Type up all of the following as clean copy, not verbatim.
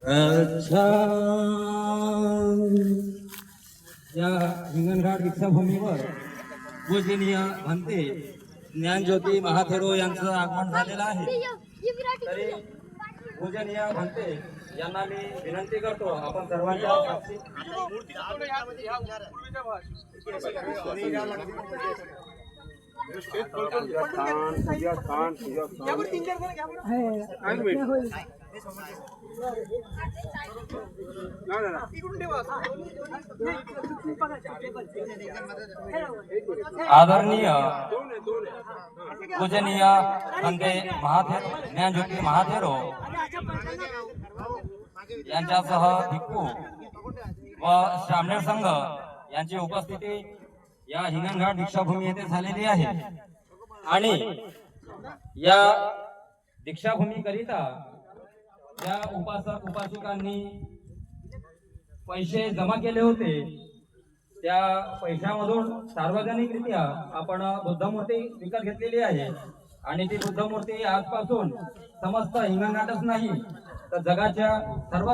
अच्छा या हिंगणघाट दीक्षाभूमीवर पूजनीय भंते ज्ञानज्योती महाथेरो यांचं आगमन झालेलं आहे. तरी पूजनीय भंते यांना मी विनंती करतो, आपण सर्वांच्या साक्षी आदरणीय पूजनीय भंते ज्ञानज्योती महाथेरो यांच्यासह भिक्खू व श्रामणेर संघ यांची उपस्थिती या हिंगणघाट दीक्षाभूमी येथे झालेली आहे. आणि या दीक्षाभूमी करिता या उपासक उपासिकांनी पैसे जमा केले होते. त्या पैशामधून सार्वजनिकरित्या आपण बुद्धमूर्ती विकत घेतलेली आहे. आणि ती बुद्धमूर्ती आजपासून समस्त हिंगणघाटच नाही तर जगाच्या सर्व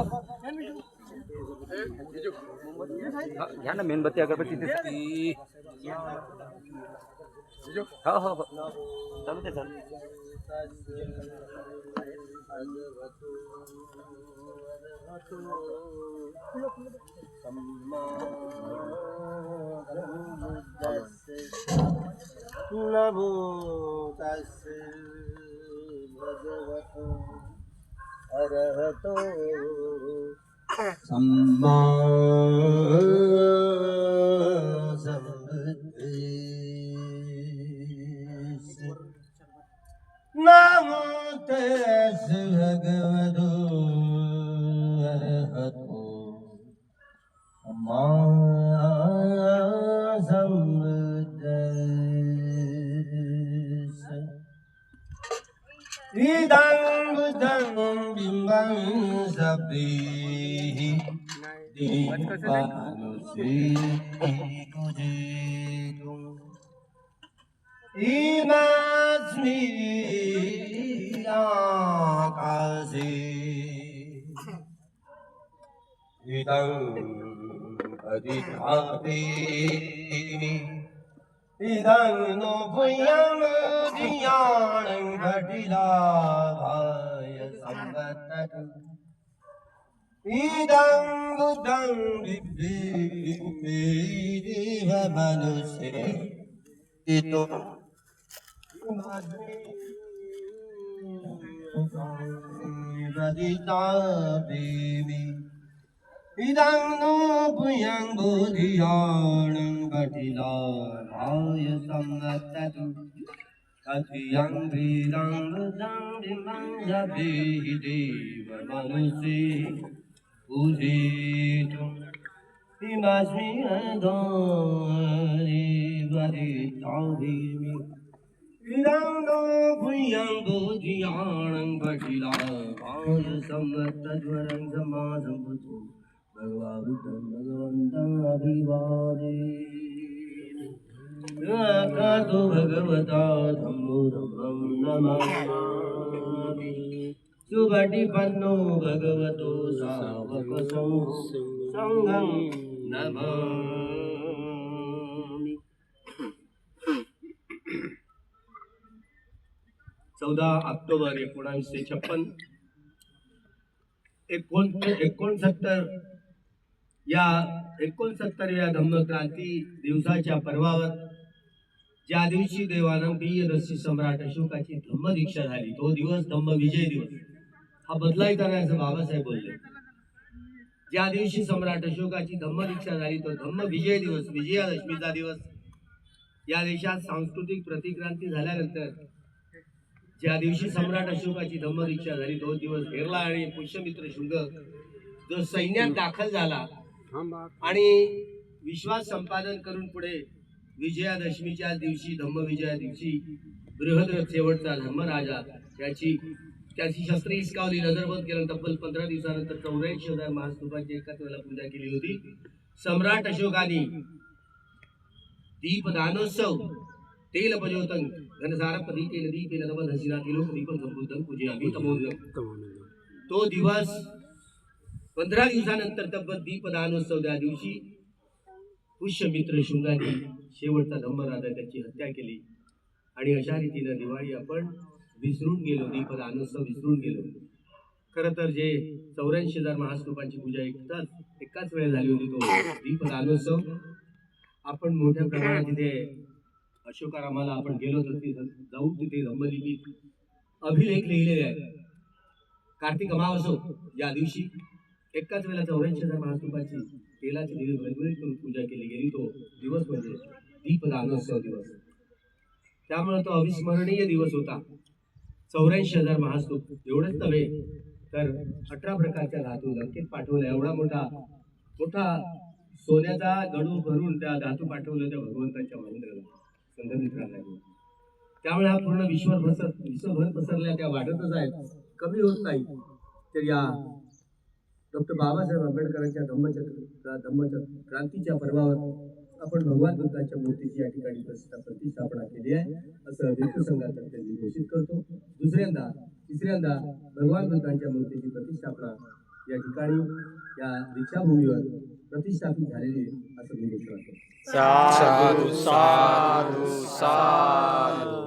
घ्या ना मेणबत्ती अगरबत्ती दिसती. हो हो हो चालू ते चालू. नमो तस्से भगवतो अरहतो सम्मा सम्बुद्धेस्से नमो तस्से भगवतो अरहतो सम्मा सम्बुद्धेस्से idang budang bimbang sabdihi dipanusikum imasmi akasi idang adithatini idang no puyang diyanang ghadila bhaya samvatatu idang budang diva manuse ito vadita bimi idang no puyang buddhiyanang ghadila bhaya samvatatu Kathiyang vidang budang dimang jabihi deva manusi pujitum imasmi adhari vaditavimi idang no puyang buddhiyanang ghadila bhaya samvatadvarang samadham putu bhagavatam bhagavantam abhivade Nakato bhagavata dhammo dhammam namami Subhatipanno bhagavato savaka sangham namami 14 October 1956 या 69व्या धम्मक्रांती दिवसाच्या पर्वावर ज्या दिवशी देवानंद प्रियदर्शी सम्राट अशोकाची धम्मदीक्षा झाली तो दिवस धम्म विजय दिवस हा बदलायचा नाही असं बाबासाहेब बोलले. ज्या दिवशी सम्राट अशोकाची धम्मदीक्षा झाली तो धम्म विजय दिवस विजयादशमीचा दिवस. या देशात सांस्कृतिक प्रतिक्रांती झाल्यानंतर ज्या दिवशी सम्राट अशोकाची धम्मदीक्षा झाली तो दिवस हेरला आणि पुष्यमित्र शुंग जो सैन्यात दाखल झाला आणि विश्वास संपादन करून पुढे विजयादशमीच्या दिवशी धम्मविजया दिवशी बृहद्रथ शेवटचा धम्मराजा त्याची शस्त्रे हिसकावली. नजरबंद केलं. तब्बल 15 दिवसानंतर 84,000 महास्तूपाची एकाच वेळेला पूजा केली होती. सम्राट अशोकाने दीपदानोत्सव तेल पजोतंग घनसारपदी तेल दीपेन नवध हसिना तिलोक दीपं संबुद्धं पूजयामि तमोदकं तो दिवस 15 दिवसानंतर तब्बल दीपदानोत्सव त्या दिवशी पुष्यमित्र शृंगाने शेवटचा धम्मराजा त्याची हत्या केली आणि अशा रीतीनं दिवाळी आपण विसरून गेलो, दीपदानोत्सव विसरून गेलो. खरं तर जे 84,000 महास्तूपांची पूजा एकाच वेळेला झाली होती, तो दीपदानोत्सव आपण मोठ्या प्रमाणात तिथे अशोकारामाला आपण गेलो तर जाऊन तिथे धम्मलिपीत अभिलेख लिहिलेले आहेत. कार्तिक अमावस्या या दिवशी एकाच वेळेला 84,000 महास्तूपाची तेलाची दिवे भरभरीत करून पूजा केली गेली. तो दिवस म्हणजे दीपदानोत्सव दिवस. त्यामुळे तो अविस्मरणीय दिवस होता. 84,000 महास्तूप एवढंच नव्हे तर 18 प्रकारच्या धातू लंकेत पाठवल्या. एवढा मोठा सोन्याचा गडू भरून त्या धातू पाठवल्या त्या भगवंताच्या महेंद्राला, संघमित्राला. त्यामुळे हा पूर्ण विश्वभर पसरल्या, त्या वाढतच आहेत, कमी होत नाही. तर या डॉक्टर बाबासाहेब आंबेडकरांच्या धम्मक्रांतीच्या पर्वावर आपण भगवान बुद्धांच्या मूर्तीची या ठिकाणी प्रतिष्ठापना केली आहे असं विश्व संघातर्फे मी घोषित करतो. तिसऱ्यांदा भगवान बुद्धांच्या मूर्तीची प्रतिष्ठापना या ठिकाणी या दीक्षाभूमीवर प्रतिष्ठापित झालेली असं मी घोषणा करतो. साधू साधू साधू.